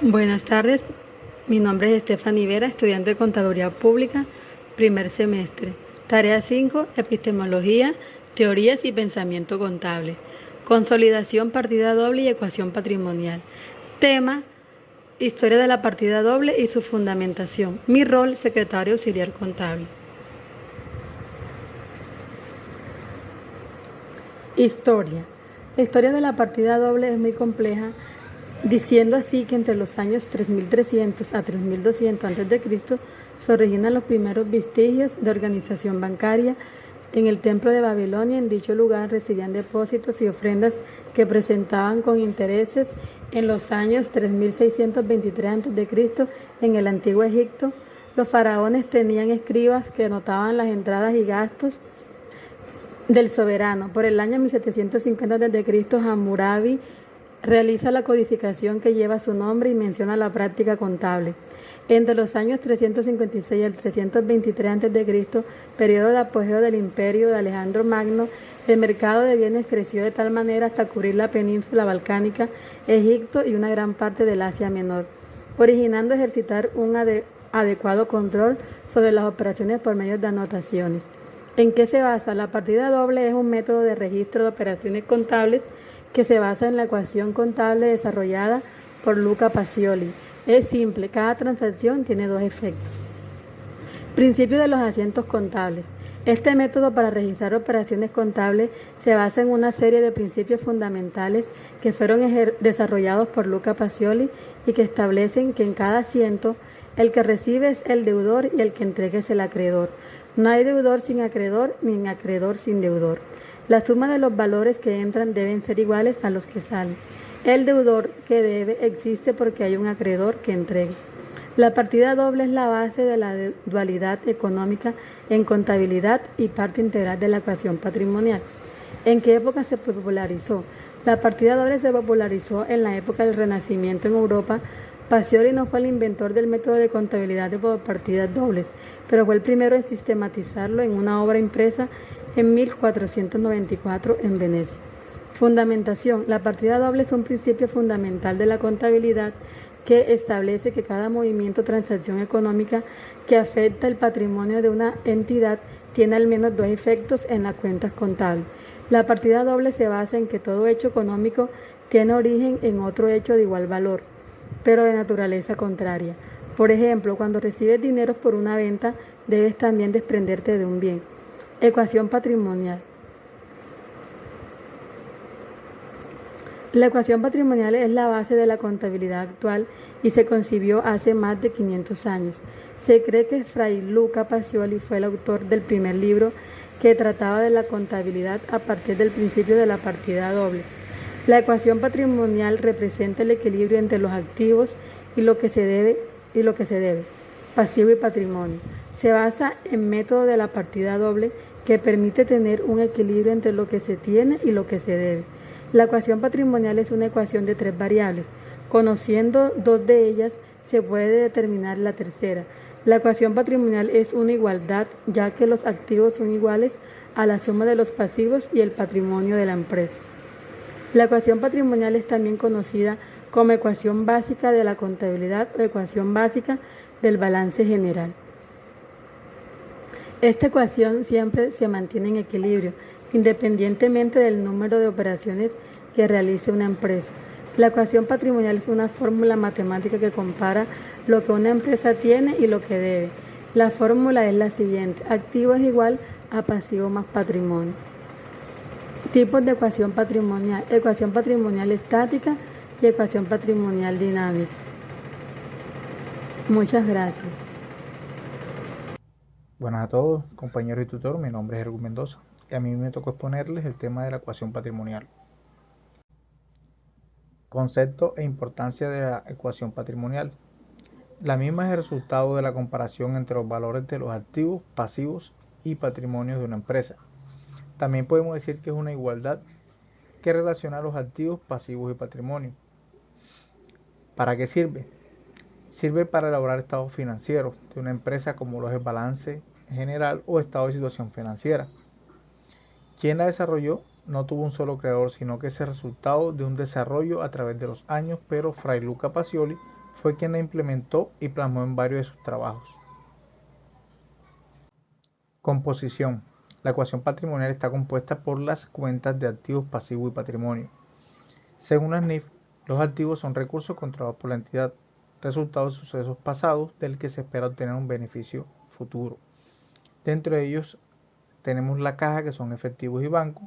Buenas tardes, mi nombre es Estefany Vera, estudiante de Contaduría Pública, primer semestre. Tarea 5, Epistemología, Teorías y Pensamiento Contable. Consolidación, partida doble y ecuación patrimonial. Tema, Historia de la partida doble y su fundamentación. Mi rol, secretario auxiliar contable. Historia. La historia de la partida doble es muy compleja, diciendo así que entre los años 3300 a 3200 a.C. se originan los primeros vestigios de organización bancaria en el templo de Babilonia. En dicho lugar recibían depósitos y ofrendas que presentaban con intereses. En los años 3623 a.C. en el antiguo Egipto, los faraones tenían escribas que anotaban las entradas y gastos del soberano. Por el año 1750 a.C., Hammurabi realiza la codificación que lleva su nombre y menciona la práctica contable. Entre los años 356 y el 323 a.C., periodo de apogeo del imperio de Alejandro Magno, el mercado de bienes creció de tal manera hasta cubrir la península balcánica, Egipto y una gran parte del Asia Menor, originando ejercitar un adecuado control sobre las operaciones por medio de anotaciones. ¿En qué se basa? La partida doble es un método de registro de operaciones contables que se basa en la ecuación contable desarrollada por Luca Pacioli. Es simple, cada transacción tiene dos efectos. Principio de los asientos contables. Este método para registrar operaciones contables se basa en una serie de principios fundamentales que fueron desarrollados por Luca Pacioli y que establecen que en cada asiento el que recibe es el deudor y el que entrega es el acreedor. No hay deudor sin acreedor ni acreedor sin deudor. La suma de los valores que entran deben ser iguales a los que salen. El deudor que debe existe porque hay un acreedor que entrega. La partida doble es la base de la dualidad económica en contabilidad y parte integral de la ecuación patrimonial. ¿En qué época se popularizó? La partida doble se popularizó en la época del Renacimiento en Europa. Pacioli no fue el inventor del método de contabilidad de partidas dobles, pero fue el primero en sistematizarlo en una obra impresa en 1494 en Venecia. Fundamentación. La partida doble es un principio fundamental de la contabilidad que establece que cada movimiento o transacción económica que afecta el patrimonio de una entidad tiene al menos dos efectos en las cuentas contables. La partida doble se basa en que todo hecho económico tiene origen en otro hecho de igual valor, pero de naturaleza contraria. Por ejemplo, cuando recibes dinero por una venta, debes también desprenderte de un bien. Ecuación patrimonial. La ecuación patrimonial es la base de la contabilidad actual y se concibió hace más de 500 años. Se cree que Fray Luca Pacioli fue el autor del primer libro que trataba de la contabilidad a partir del principio de la partida doble. La ecuación patrimonial representa el equilibrio entre los activos y lo que se debe, pasivo y patrimonio. Se basa en método de la partida doble que permite tener un equilibrio entre lo que se tiene y lo que se debe. La ecuación patrimonial es una ecuación de tres variables. Conociendo dos de ellas, se puede determinar la tercera. La ecuación patrimonial es una igualdad, ya que los activos son iguales a la suma de los pasivos y el patrimonio de la empresa. La ecuación patrimonial es también conocida como ecuación básica de la contabilidad o ecuación básica del balance general. Esta ecuación siempre se mantiene en equilibrio, independientemente del número de operaciones que realice una empresa. La ecuación patrimonial es una fórmula matemática que compara lo que una empresa tiene y lo que debe. La fórmula es la siguiente: activo es igual a pasivo más patrimonio. Tipos de ecuación patrimonial estática y ecuación patrimonial dinámica. Muchas gracias. Buenas a todos, compañero y tutor, mi nombre es Erwin Mendoza y a mí me tocó exponerles el tema de la ecuación patrimonial. Concepto e importancia de la ecuación patrimonial. La misma es el resultado de la comparación entre los valores de los activos, pasivos y patrimonios de una empresa. También podemos decir que es una igualdad que relaciona los activos, pasivos y patrimonio. ¿Para qué sirve? Sirve para elaborar estados financieros de una empresa, como lo es el balance general o estado de situación financiera. ¿Quién la desarrolló? No tuvo un solo creador, sino que es el resultado de un desarrollo a través de los años, pero Fray Luca Pacioli fue quien la implementó y plasmó en varios de sus trabajos. Composición. La ecuación patrimonial está compuesta por las cuentas de activos, pasivos y patrimonio. Según la SNIF, los activos son recursos controlados por la entidad, resultado de sucesos pasados del que se espera obtener un beneficio futuro. Dentro de ellos tenemos la caja, que son efectivos y bancos,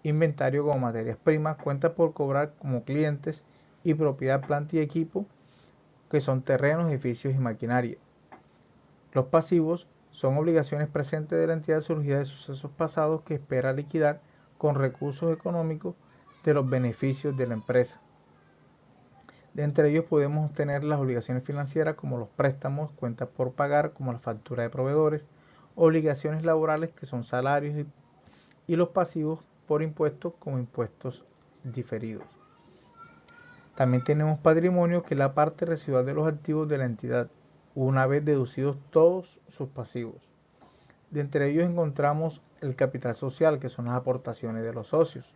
inventario como materias primas, cuentas por cobrar como clientes y propiedad, planta y equipo, que son terrenos, edificios y maquinaria. Los pasivos son obligaciones presentes de la entidad surgidas de sucesos pasados que espera liquidar con recursos económicos de los beneficios de la empresa. De entre ellos podemos obtener las obligaciones financieras como los préstamos, cuentas por pagar como la factura de proveedores, obligaciones laborales que son salarios y los pasivos por impuestos como impuestos diferidos. También tenemos patrimonio, que es la parte residual de los activos de la entidad, una vez deducidos todos sus pasivos. De entre ellos encontramos el capital social, que son las aportaciones de los socios,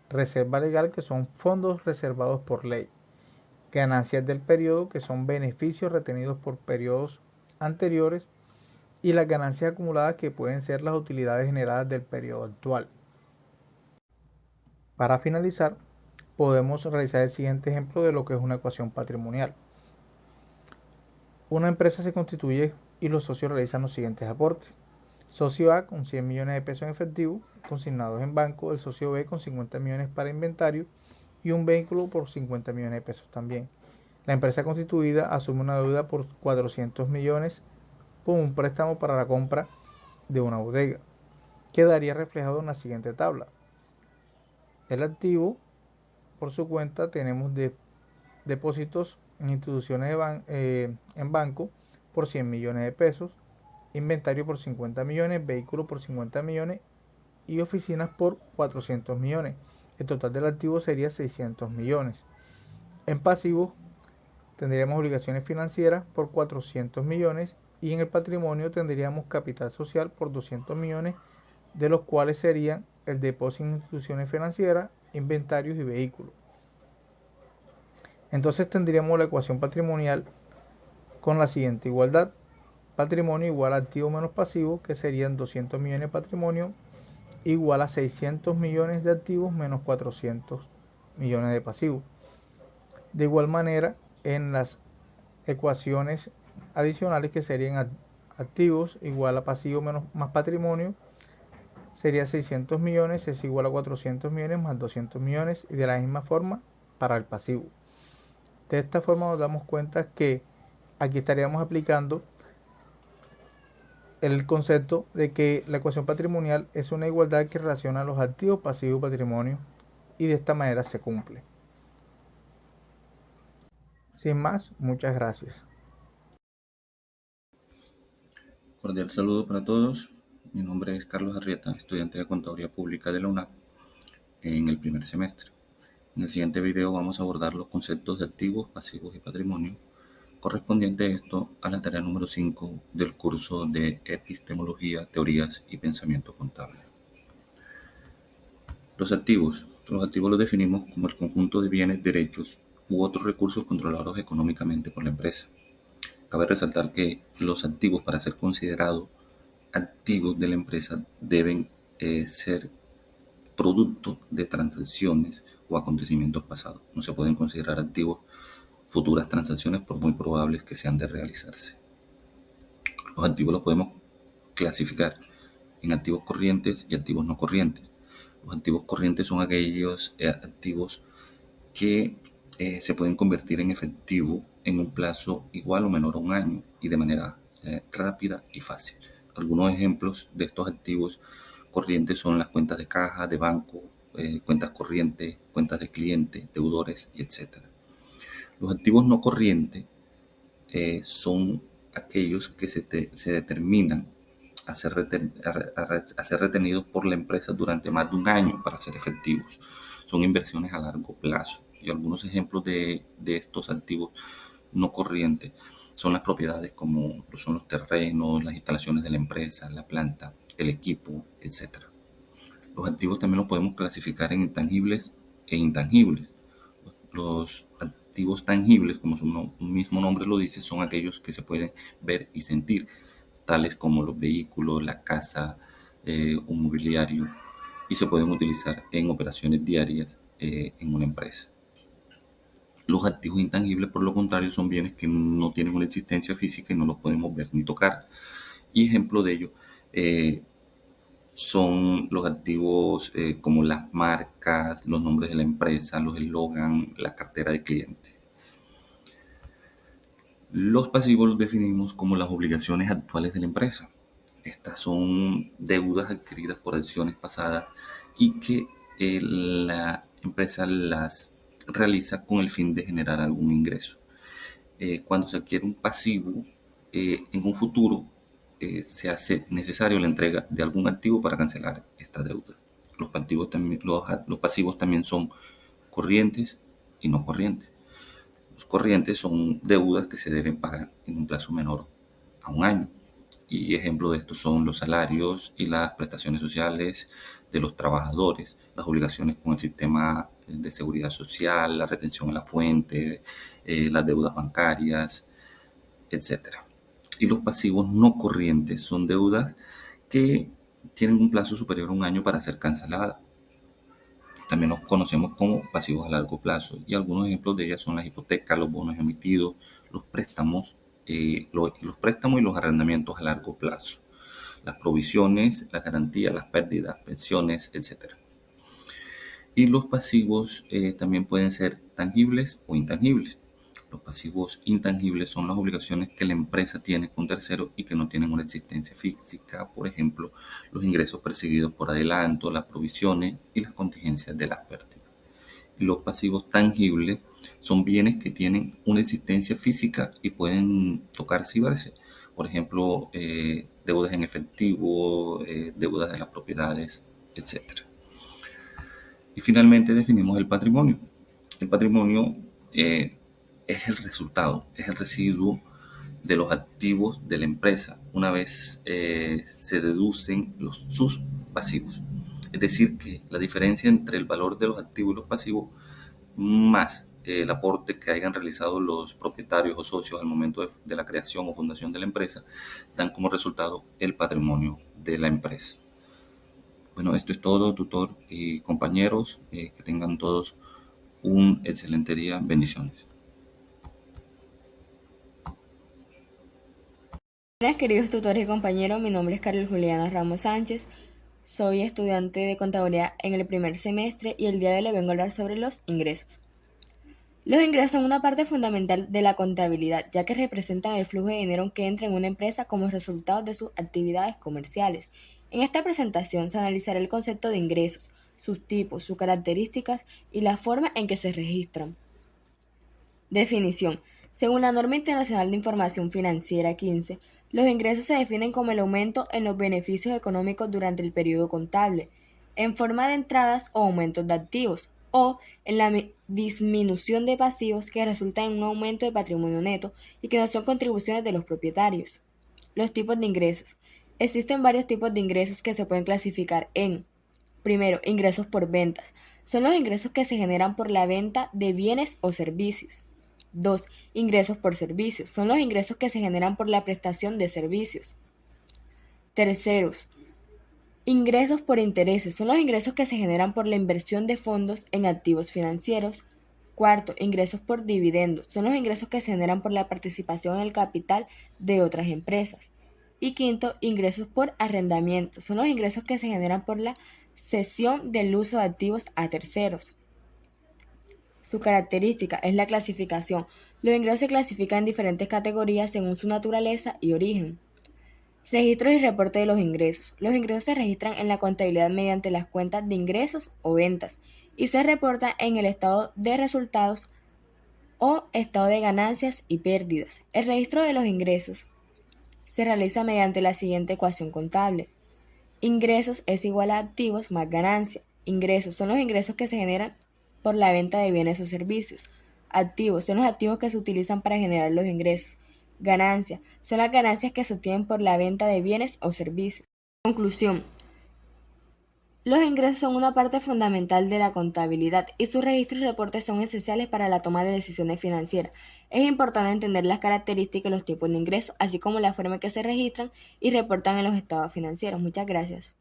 reserva legal, que son fondos reservados por ley, ganancias del periodo, que son beneficios retenidos por periodos anteriores, y las ganancias acumuladas, que pueden ser las utilidades generadas del periodo actual. Para finalizar, podemos realizar el siguiente ejemplo de lo que es una ecuación patrimonial. Una empresa se constituye y los socios realizan los siguientes aportes. Socio A con 100 millones de pesos en efectivo consignados en banco, el socio B con 50 millones para inventario y un vehículo por 50 millones de pesos también. La empresa constituida asume una deuda por 400 millones con un préstamo para la compra de una bodega. Quedaría reflejado en la siguiente tabla. El activo, por su cuenta, tenemos depósitos en instituciones en banco por 100 millones de pesos, inventario por 50 millones, vehículo por 50 millones y oficinas por 400 millones. El total del activo sería 600 millones. En pasivos tendríamos obligaciones financieras por 400 millones y en el patrimonio tendríamos capital social por 200 millones, de los cuales serían el depósito en instituciones financieras, inventarios y vehículos. Entonces tendríamos la ecuación patrimonial con la siguiente igualdad: patrimonio igual a activo menos pasivo, que serían 200 millones de patrimonio igual a 600 millones de activos menos 400 millones de pasivos. De igual manera, en las ecuaciones adicionales, que serían activos igual a pasivo menos más patrimonio, sería 600 millones es igual a 400 millones más 200 millones, y de la misma forma para el pasivo. De esta forma nos damos cuenta que aquí estaríamos aplicando el concepto de que la ecuación patrimonial es una igualdad que relaciona los activos, pasivos y patrimonio, y de esta manera se cumple. Sin más, muchas gracias. Cordial saludo para todos. Mi nombre es Carlos Arrieta, estudiante de Contaduría Pública de la UNAP en el primer semestre. En el siguiente video vamos a abordar los conceptos de activos, pasivos y patrimonio, correspondiente esto a la tarea número 5 del curso de Epistemología, Teorías y Pensamiento Contable. Los activos los definimos como el conjunto de bienes, derechos u otros recursos controlados económicamente por la empresa. Cabe resaltar que los activos, para ser considerados activos de la empresa, deben ser producto de transacciones o acontecimientos pasados. No se pueden considerar activos futuras transacciones, por muy probables que sean de realizarse. Los activos los podemos clasificar en activos corrientes y activos no corrientes. Los activos corrientes son aquellos activos que se pueden convertir en efectivo en un plazo igual o menor a un año y de manera rápida y fácil. Algunos ejemplos de estos activos corrientes son las cuentas de caja, de banco, cuentas corrientes, cuentas de clientes, deudores, etc. Los activos no corrientes son aquellos que se determinan a ser retenidos por la empresa durante más de un año para ser efectivos. Son inversiones a largo plazo. Y algunos ejemplos de estos activos no corrientes son las propiedades, como son los terrenos, las instalaciones de la empresa, la planta, el equipo, etc. Los activos también los podemos clasificar en intangibles e intangibles. Los activos tangibles, como su mismo nombre lo dice, son aquellos que se pueden ver y sentir, tales como los vehículos, la casa, un mobiliario, y se pueden utilizar en operaciones diarias en una empresa. Los activos intangibles, por lo contrario, son bienes que no tienen una existencia física y no los podemos ver ni tocar. Y ejemplo de ello son los activos como las marcas, los nombres de la empresa, los eslogan, la cartera de clientes. Los pasivos los definimos como las obligaciones actuales de la empresa. Estas son deudas adquiridas por acciones pasadas y que la empresa las realiza con el fin de generar algún ingreso. Cuando se adquiere un pasivo, en un futuro se hace necesario la entrega de algún activo para cancelar esta deuda. Los pasivos también son corrientes y no corrientes. Los corrientes son deudas que se deben pagar en un plazo menor a un año. Y ejemplo de esto son los salarios y las prestaciones sociales de los trabajadores, las obligaciones con el sistema de seguridad social, la retención en la fuente, las deudas bancarias, etc. Y los pasivos no corrientes son deudas que tienen un plazo superior a un año para ser canceladas. También los conocemos como pasivos a largo plazo, y algunos ejemplos de ellas son las hipotecas, los bonos emitidos, los préstamos y los arrendamientos a largo plazo, las provisiones, las garantías, las pérdidas, pensiones, etc. Y los pasivos también pueden ser tangibles o intangibles. Los pasivos intangibles son las obligaciones que la empresa tiene con terceros y que no tienen una existencia física, por ejemplo, los ingresos percibidos por adelanto, las provisiones y las contingencias de las pérdidas. Y los pasivos tangibles son bienes que tienen una existencia física y pueden tocarse y verse. Por ejemplo, deudas en efectivo, deudas de las propiedades, etc. Y finalmente definimos el patrimonio. El patrimonio es el resultado, es el residuo de los activos de la empresa una vez se deducen sus pasivos. Es decir, que la diferencia entre el valor de los activos y los pasivos más el aporte que hayan realizado los propietarios o socios al momento de la creación o fundación de la empresa dan como resultado el patrimonio de la empresa. Bueno, esto es todo, tutor y compañeros. Que tengan todos un excelente día. Bendiciones. Buenas, queridos tutores y compañeros, mi nombre es Carlos Juliana Ramos Sánchez, soy estudiante de contabilidad en el primer semestre y el día de hoy les vengo a hablar sobre los ingresos. Los ingresos son una parte fundamental de la contabilidad, ya que representan el flujo de dinero que entra en una empresa como resultado de sus actividades comerciales. En esta presentación se analizará el concepto de ingresos, sus tipos, sus características y la forma en que se registran. Definición. Según la Norma Internacional de Información Financiera 15, los ingresos se definen como el aumento en los beneficios económicos durante el periodo contable, en forma de entradas o aumentos de activos, o en la disminución de pasivos que resultan en un aumento de patrimonio neto y que no son contribuciones de los propietarios. Los tipos de ingresos. Existen varios tipos de ingresos que se pueden clasificar en: primero, ingresos por ventas. Son los ingresos que se generan por la venta de bienes o servicios. 2. Ingresos por servicios. Son los ingresos que se generan por la prestación de servicios. Terceros, ingresos por intereses. Son los ingresos que se generan por la inversión de fondos en activos financieros. Cuarto, ingresos por dividendos. Son los ingresos que se generan por la participación en el capital de otras empresas. Y quinto, ingresos por arrendamiento. Son los ingresos que se generan por la cesión del uso de activos a terceros. Su característica es la clasificación. Los ingresos se clasifican en diferentes categorías según su naturaleza y origen. Registros y reporte de los ingresos. Los ingresos se registran en la contabilidad mediante las cuentas de ingresos o ventas y se reportan en el estado de resultados o estado de ganancias y pérdidas. El registro de los ingresos se realiza mediante la siguiente ecuación contable. Ingresos es igual a activos más ganancia. Ingresos son los ingresos que se generan por la venta de bienes o servicios. Activos son los activos que se utilizan para generar los ingresos. Ganancias son las ganancias que se obtienen por la venta de bienes o servicios. Conclusión. Los ingresos son una parte fundamental de la contabilidad y sus registros y reportes son esenciales para la toma de decisiones financieras. Es importante entender las características y los tipos de ingresos, así como la forma en que se registran y reportan en los estados financieros. Muchas gracias.